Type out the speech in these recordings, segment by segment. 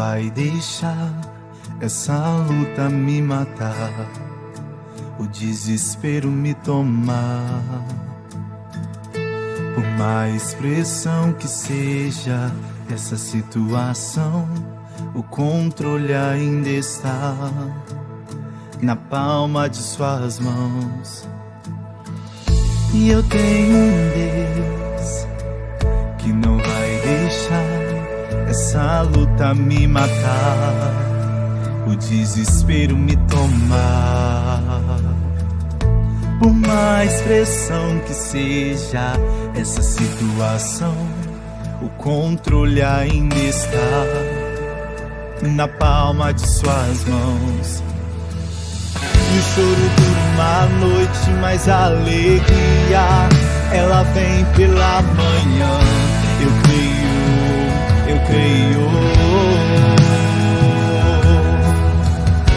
vai deixar essa luta me matar, o desespero me tomar. Por mais pressão que seja essa situação, o controle ainda está na palma de suas mãos. E eu tenho um Deus que não vai deixar essa luta me matar, o desespero me tomar. Por mais pressão que seja essa situação, o controle ainda está na palma de suas mãos. E o choro dura uma noite, mas a alegria, ela vem pela manhã. Eu creio.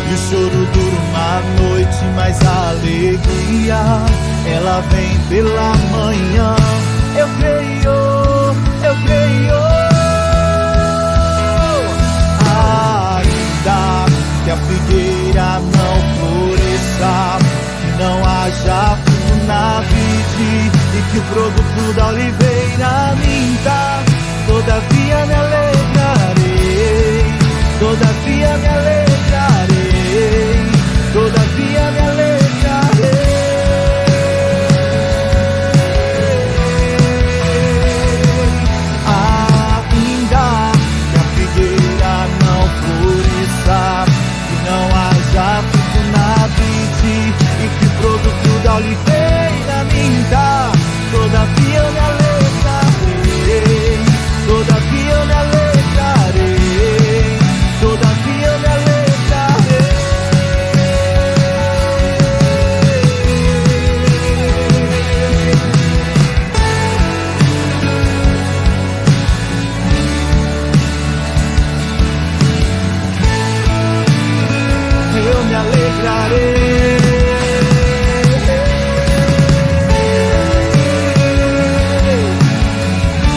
E o choro dura uma noite, mas a alegria, ela vem pela manhã. Eu creio. Ainda que a figueira não floresça, que não haja fruto na vide e que o produto da oliveira minta, todavia me alegrarei, todavia me alegrarei, todavia me alegrarei. Ainda que a figueira não floresça, que não haja fruto na vide e que o produto da oliveira minta, todavia eu me alegrarei, todavia eu me alegrarei, todavia eu me alegrarei. Eu me alegrarei.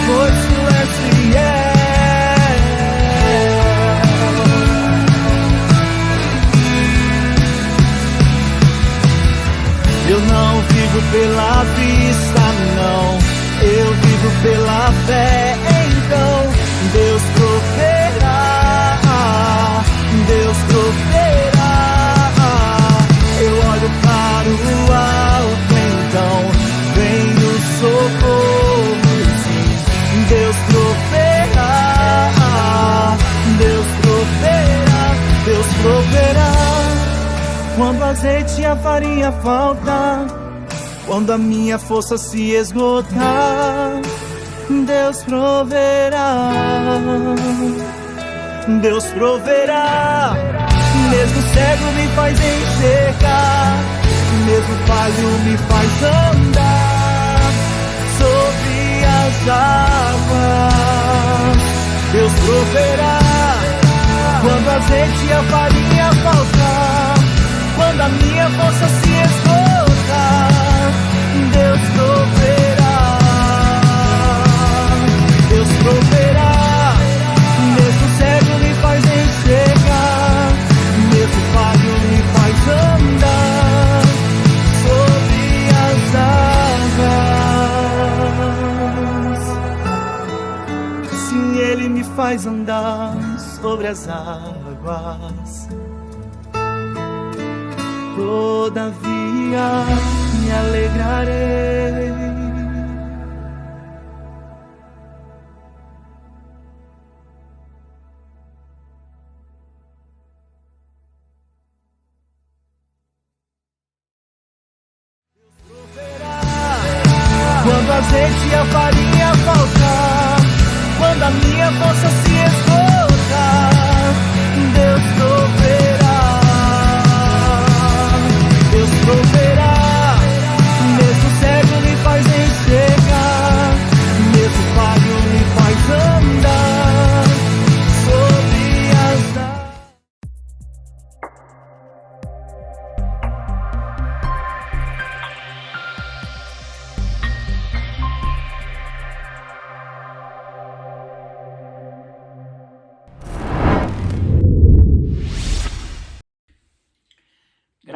Pois tu és fiel. Eu não vivo pela vista, não, eu vivo pela fé. Então Deus proverá, Deus proverá. Eu olho para o alto, então vem o socorro. Sim, Deus proverá, Deus proverá, Deus proverá. Quando o azeite e a farinha faltar, quando a minha força se esgotar, Deus proverá, Deus proverá. Mesmo cego me faz enxergar, mesmo falho me faz andar sobre as águas. Deus proverá. Quando a azeite e a farinha faltar, quando a minha força se esgotar, Deus proverá, Deus proverá. Mesmo cego me faz enxergar, mesmo falho me faz andar sobre as águas. Sim, Ele me faz andar sobre as águas. Todavia me alegrarei. Quando a azeite e a farinha faltar, quando a minha força se esgotar, Deus proverá, Deus proverá. Mesmo cego me faz enxergar, mesmo falho me faz andar sobre as águas.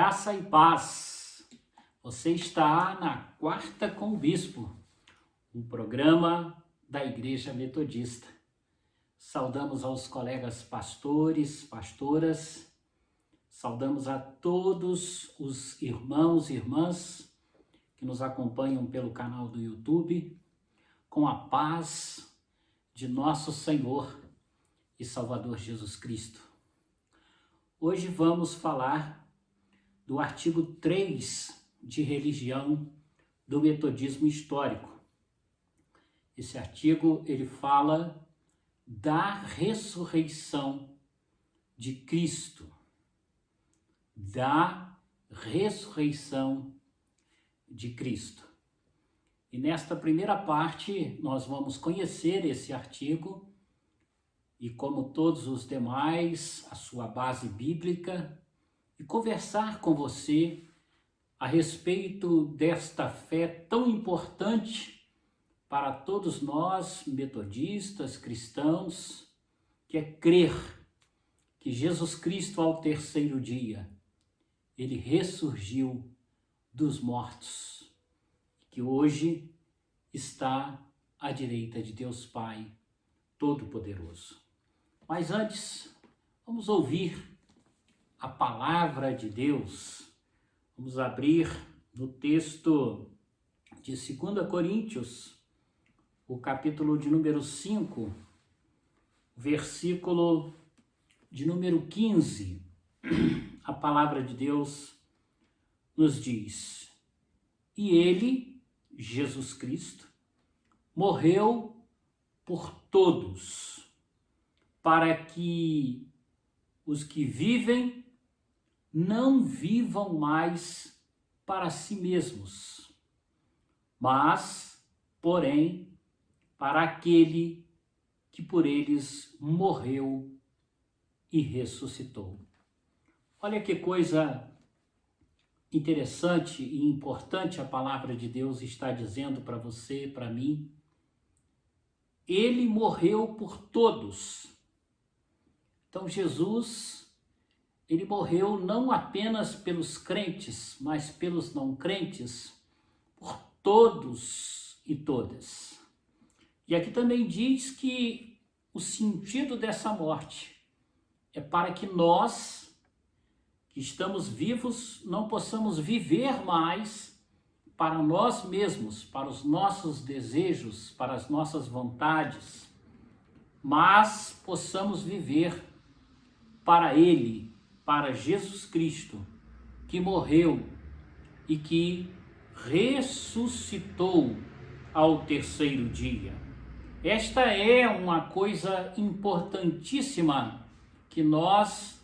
Graça e paz. Você está na Quarta com o Bispo, um programa da Igreja Metodista. Saudamos aos colegas pastores, pastoras, saudamos a todos os irmãos e irmãs que nos acompanham pelo canal do YouTube, com a paz de nosso Senhor e Salvador Jesus Cristo. Hoje vamos falar do artigo 3 de religião do metodismo histórico. Esse artigo, ele fala da ressurreição de Cristo. Da ressurreição de Cristo. E nesta primeira parte, nós vamos conhecer esse artigo e, como todos os demais, a sua base bíblica, e conversar com você a respeito desta fé tão importante para todos nós, metodistas, cristãos, que é crer que Jesus Cristo, ao terceiro dia, ele ressurgiu dos mortos, que hoje está à direita de Deus Pai Todo-Poderoso. Mas antes, vamos ouvir a palavra de Deus. Vamos abrir no texto de 2 Coríntios, o capítulo de número 5, versículo de número 15. A palavra de Deus nos diz: e ele, Jesus Cristo, morreu por todos, para que os que vivem não vivam mais para si mesmos, mas, porém, para aquele que por eles morreu e ressuscitou. Olha que coisa interessante e importante a palavra de Deus está dizendo para você, para mim. Ele morreu por todos. Então Jesus, ele morreu não apenas pelos crentes, mas pelos não crentes, por todos e todas. E aqui também diz que o sentido dessa morte é para que nós, que estamos vivos, não possamos viver mais para nós mesmos, para os nossos desejos, para as nossas vontades, mas possamos viver para Ele, para Jesus Cristo, que morreu e que ressuscitou ao terceiro dia. Esta é uma coisa importantíssima que nós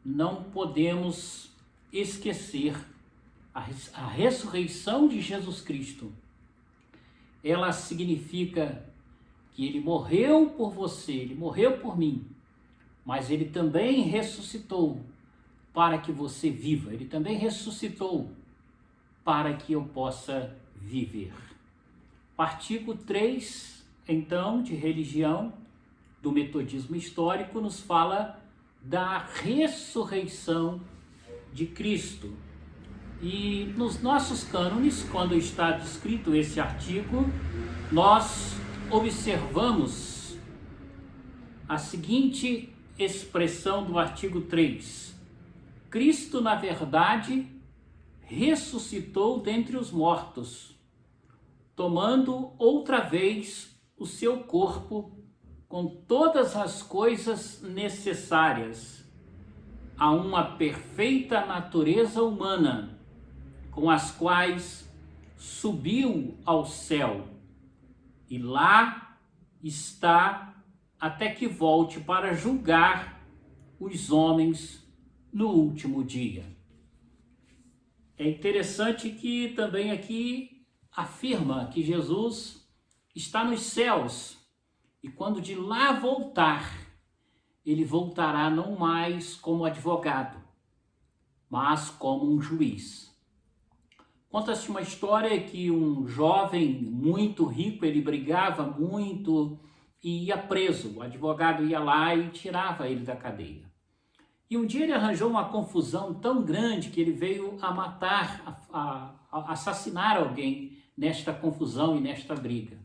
não podemos esquecer. A ressurreição de Jesus Cristo, ela significa que ele morreu por você, ele morreu por mim, mas ele também ressuscitou para que você viva, ele também ressuscitou para que eu possa viver. O artigo 3, então, de religião do metodismo histórico, nos fala da ressurreição de Cristo. E nos nossos cânones, quando está descrito esse artigo, nós observamos a seguinte expressão do artigo 3. Cristo, na verdade, ressuscitou dentre os mortos, tomando outra vez o seu corpo com todas as coisas necessárias a uma perfeita natureza humana, com as quais subiu ao céu, e lá está até que volte para julgar os homens no último dia. É interessante que também aqui afirma que Jesus está nos céus, e quando de lá voltar, ele voltará não mais como advogado, mas como um juiz. Conta-se uma história que um jovem muito rico, ele brigava muito e ia preso. O advogado ia lá e tirava ele da cadeia. E um dia ele arranjou uma confusão tão grande que ele veio a matar, a assassinar alguém nesta confusão e nesta briga.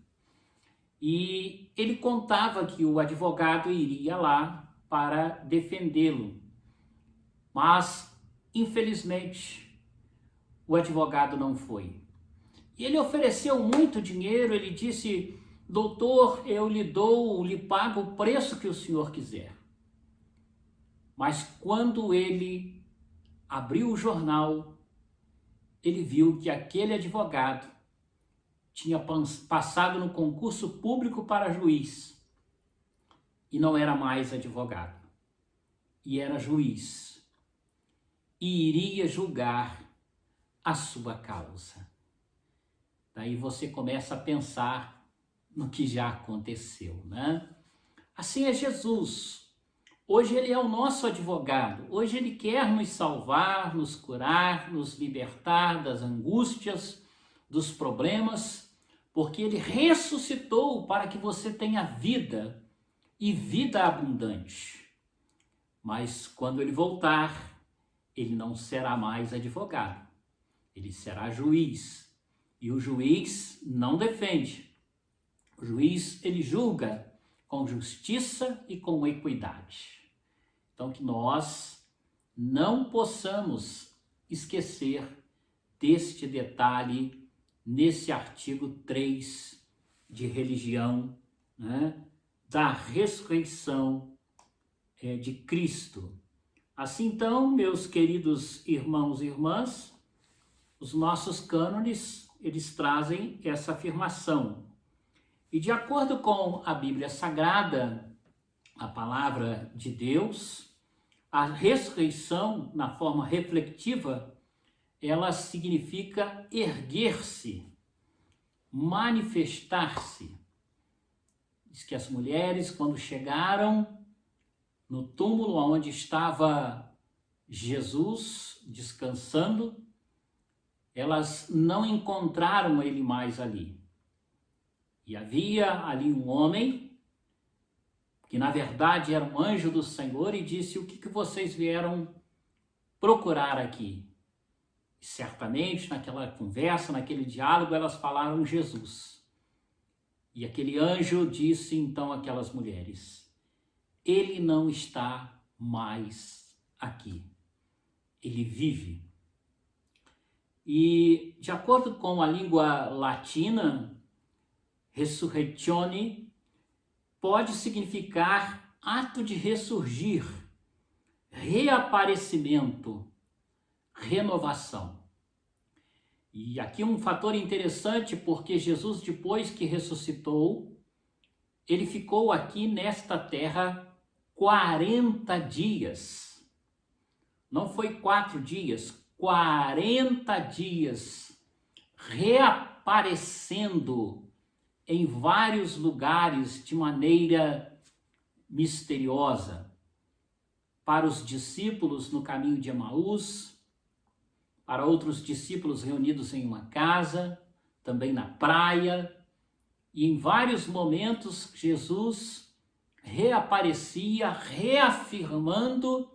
E ele contava que o advogado iria lá para defendê-lo. Mas, infelizmente, o advogado não foi. E ele ofereceu muito dinheiro, ele disse: doutor, eu lhe pago o preço que o senhor quiser. Mas quando ele abriu o jornal, ele viu que aquele advogado tinha passado no concurso público para juiz e não era mais advogado, e era juiz, e iria julgar a sua causa. Daí você começa a pensar no que já aconteceu, né? Assim é Jesus. Hoje ele é o nosso advogado. Hoje ele quer nos salvar, nos curar, nos libertar das angústias, dos problemas, porque ele ressuscitou para que você tenha vida e vida abundante. Mas quando ele voltar, ele não será mais advogado. Ele será juiz. E o juiz não defende. O juiz, ele julga com justiça e com equidade. Então, que nós não possamos esquecer deste detalhe nesse artigo 3 de religião, né, da ressurreição de Cristo. Assim, então, meus queridos irmãos e irmãs, os nossos cânones, eles trazem essa afirmação. E de acordo com a Bíblia Sagrada, a palavra de Deus, a ressurreição, na forma reflexiva, ela significa erguer-se, manifestar-se. Diz que as mulheres, quando chegaram no túmulo onde estava Jesus descansando, elas não encontraram ele mais ali. E havia ali um homem, que na verdade era um anjo do Senhor, e disse: o que vocês vieram procurar aqui? E certamente naquela conversa, naquele diálogo, elas falaram Jesus. E aquele anjo disse então àquelas mulheres: ele não está mais aqui, ele vive. E de acordo com a língua latina, resurrectione pode significar ato de ressurgir, reaparecimento, renovação. E aqui um fator interessante, porque Jesus, depois que ressuscitou, ele ficou aqui nesta terra 40 dias. Não foi 4 dias, 40 dias, reaparecendo em vários lugares de maneira misteriosa. Para os discípulos no caminho de Emaús, para outros discípulos reunidos em uma casa, também na praia, e em vários momentos Jesus reaparecia, reafirmando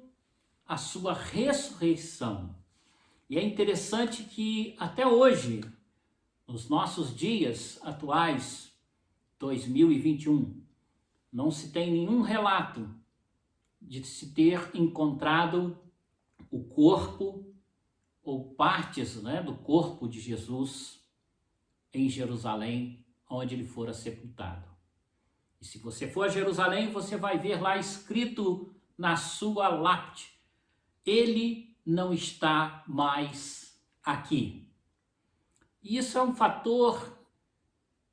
a sua ressurreição. E é interessante que até hoje, nos nossos dias atuais, 2021, não se tem nenhum relato de se ter encontrado o corpo ou partes, do corpo de Jesus em Jerusalém, onde ele fora sepultado. E se você for a Jerusalém, você vai ver lá escrito na sua lápide: ele não está mais aqui. E isso é um fator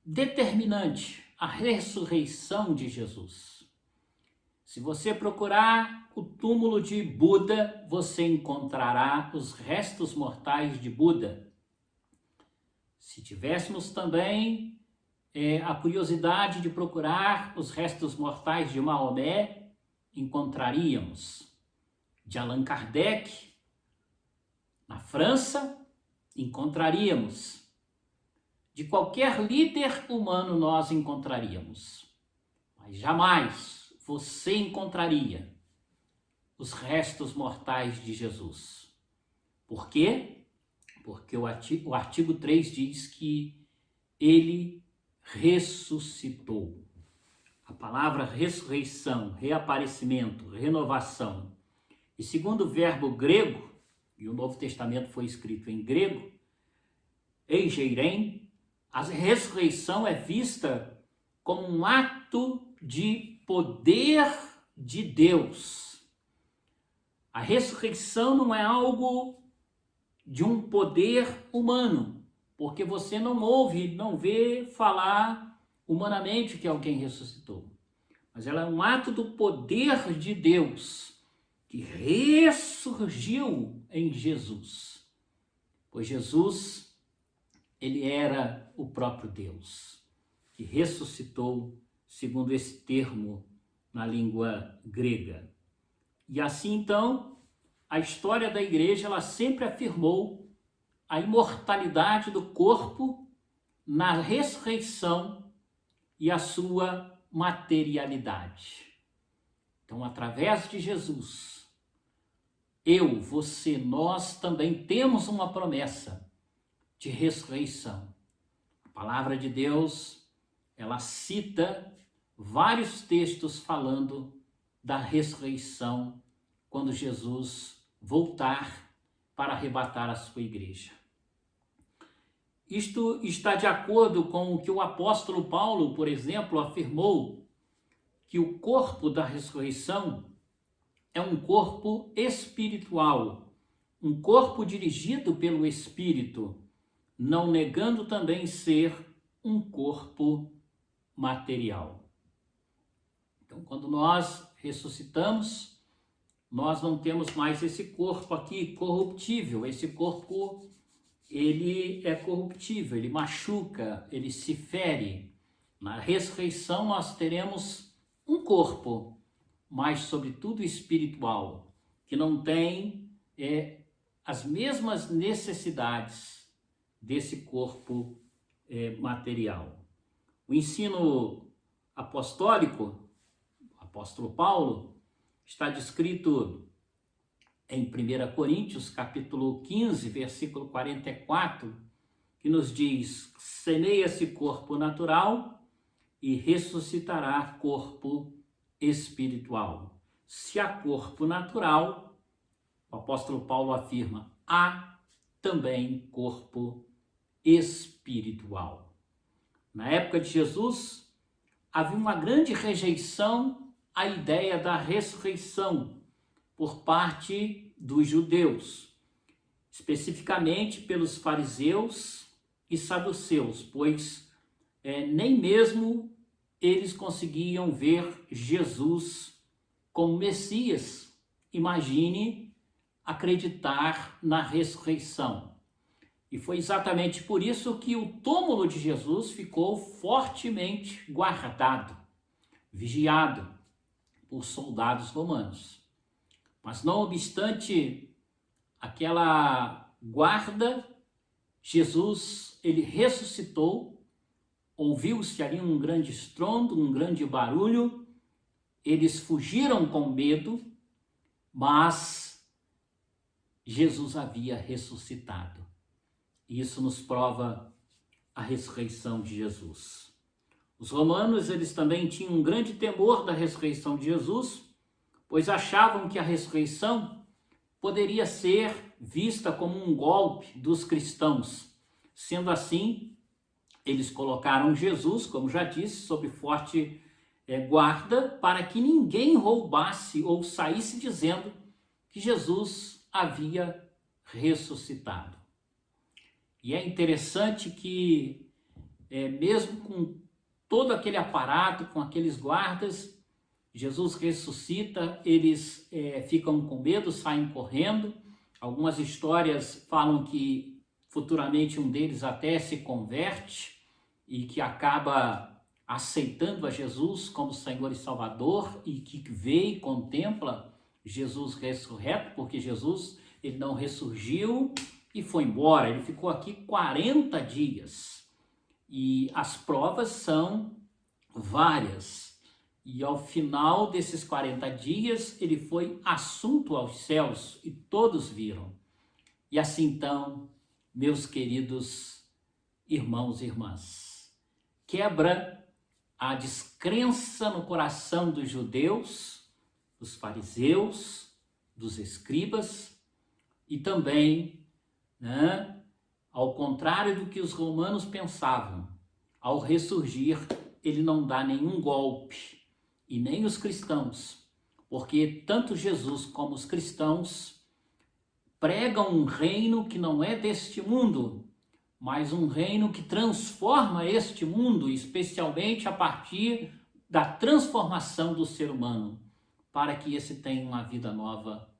determinante, a ressurreição de Jesus. Se você procurar o túmulo de Buda, você encontrará os restos mortais de Buda. Se tivéssemos também a curiosidade de procurar os restos mortais de Maomé, encontraríamos. De Allan Kardec, na França, encontraríamos. De qualquer líder humano nós encontraríamos. Mas jamais você encontraria os restos mortais de Jesus. Por quê? Porque o artigo 3 diz que ele ressuscitou. A palavra ressurreição, reaparecimento, renovação. E segundo o verbo grego, e o Novo Testamento foi escrito em grego, eigeirem, a ressurreição é vista como um ato de poder de Deus. A ressurreição não é algo de um poder humano, porque você não ouve, não vê falar humanamente que alguém ressuscitou. Mas ela é um ato do poder de Deus que ressurgiu em Jesus. Pois Jesus, ele era o próprio Deus, que ressuscitou, segundo esse termo na língua grega. E assim, então, a história da igreja, ela sempre afirmou a imortalidade do corpo na ressurreição e a sua materialidade. Então, através de Jesus, eu, você, nós também temos uma promessa de ressurreição. A palavra de Deus, ela cita vários textos falando da ressurreição quando Jesus voltar para arrebatar a sua igreja. Isto está de acordo com o que o apóstolo Paulo, por exemplo, afirmou, que o corpo da ressurreição é um corpo espiritual, um corpo dirigido pelo Espírito, não negando também ser um corpo material. Então, quando nós ressuscitamos, nós não temos mais esse corpo aqui corruptível. Esse corpo, ele é corruptível, ele machuca, ele se fere. Na ressurreição nós teremos um corpo, mas sobretudo espiritual, que não tem as mesmas necessidades desse corpo material. O ensino apostólico, o apóstolo Paulo, está descrito em 1 Coríntios, capítulo 15, versículo 44, que nos diz: semeia-se corpo natural e ressuscitará corpo espiritual. Se há corpo natural, o apóstolo Paulo afirma, há também corpo espiritual. Na época de Jesus, havia uma grande rejeição à ideia da ressurreição por parte dos judeus, especificamente pelos fariseus e saduceus, pois nem mesmo eles conseguiam ver Jesus como Messias. Imagine acreditar na ressurreição. E foi exatamente por isso que o túmulo de Jesus ficou fortemente guardado, vigiado por soldados romanos. Mas não obstante aquela guarda, Jesus, ele ressuscitou, ouviu-se ali um grande estrondo, um grande barulho, eles fugiram com medo, mas Jesus havia ressuscitado. E isso nos prova a ressurreição de Jesus. Os romanos, eles também tinham um grande temor da ressurreição de Jesus, pois achavam que a ressurreição poderia ser vista como um golpe dos cristãos. Sendo assim, eles colocaram Jesus, como já disse, sob forte guarda, para que ninguém roubasse ou saísse dizendo que Jesus havia ressuscitado. E é interessante que, mesmo com todo aquele aparato, com aqueles guardas, Jesus ressuscita, eles ficam com medo, saem correndo. Algumas histórias falam que futuramente um deles até se converte e que acaba aceitando a Jesus como Senhor e Salvador e que vê e contempla Jesus ressurreto, porque Jesus, ele não ressurgiu e foi embora, ele ficou aqui 40 dias. E as provas são várias. E ao final desses 40 dias, ele foi assunto aos céus e todos viram. E assim então, meus queridos irmãos e irmãs, quebra a descrença no coração dos judeus, dos fariseus, dos escribas e também, ao contrário do que os romanos pensavam, ao ressurgir, ele não dá nenhum golpe, e nem os cristãos, porque tanto Jesus como os cristãos pregam um reino que não é deste mundo, mas um reino que transforma este mundo, especialmente a partir da transformação do ser humano, para que esse tenha uma vida nova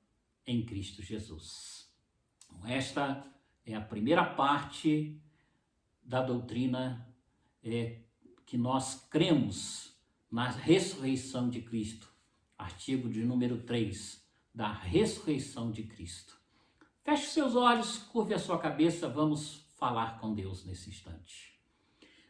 em Cristo Jesus. Esta é a primeira parte da doutrina que nós cremos na ressurreição de Cristo. Artigo de número 3, da ressurreição de Cristo. Feche seus olhos, curve a sua cabeça, vamos falar com Deus nesse instante.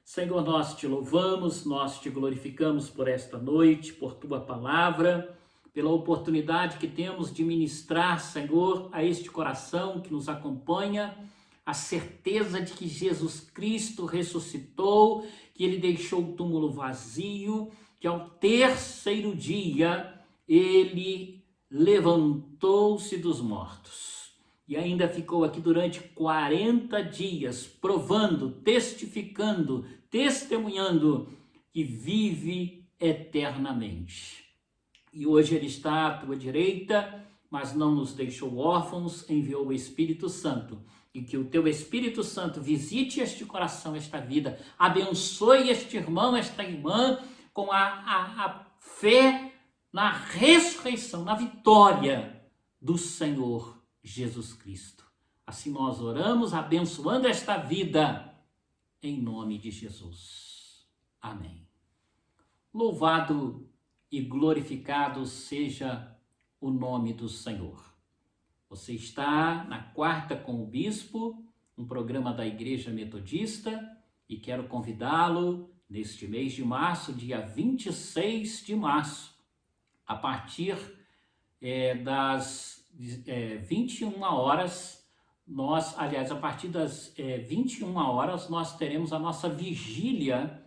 Senhor, nós te louvamos, nós te glorificamos por esta noite, por tua palavra, pela oportunidade que temos de ministrar, Senhor, a este coração que nos acompanha, a certeza de que Jesus Cristo ressuscitou, que ele deixou o túmulo vazio, que ao terceiro dia ele levantou-se dos mortos. E ainda ficou aqui durante 40 dias, provando, testificando, testemunhando que vive eternamente. E hoje ele está à tua direita, mas não nos deixou órfãos, enviou o Espírito Santo. E que o teu Espírito Santo visite este coração, esta vida, abençoe este irmão, esta irmã, com a fé na ressurreição, na vitória do Senhor Jesus Cristo. Assim nós oramos, abençoando esta vida, em nome de Jesus. Amém. Louvado e glorificado seja o nome do Senhor. Você está na Quarta com o Bispo, um programa da Igreja Metodista, e quero convidá-lo neste mês de março, dia 26 de março, a partir das 21 horas, a partir das 21 horas, nós teremos a nossa vigília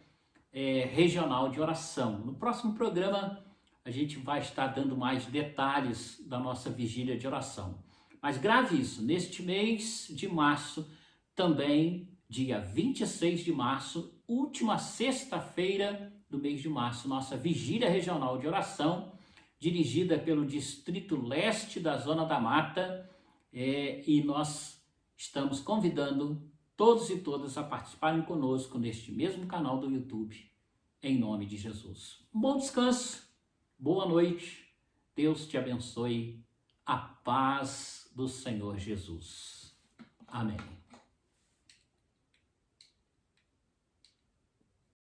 regional de oração. No próximo programa, a gente vai estar dando mais detalhes da nossa vigília de oração. Mas grave isso, neste mês de março, também, dia 26 de março, última sexta-feira do mês de março, nossa vigília regional de oração, dirigida pelo Distrito Leste da Zona da Mata, e nós estamos convidando todos e todas a participarem conosco neste mesmo canal do YouTube, em nome de Jesus. Um bom descanso, boa noite, Deus te abençoe, a paz do Senhor Jesus. Amém.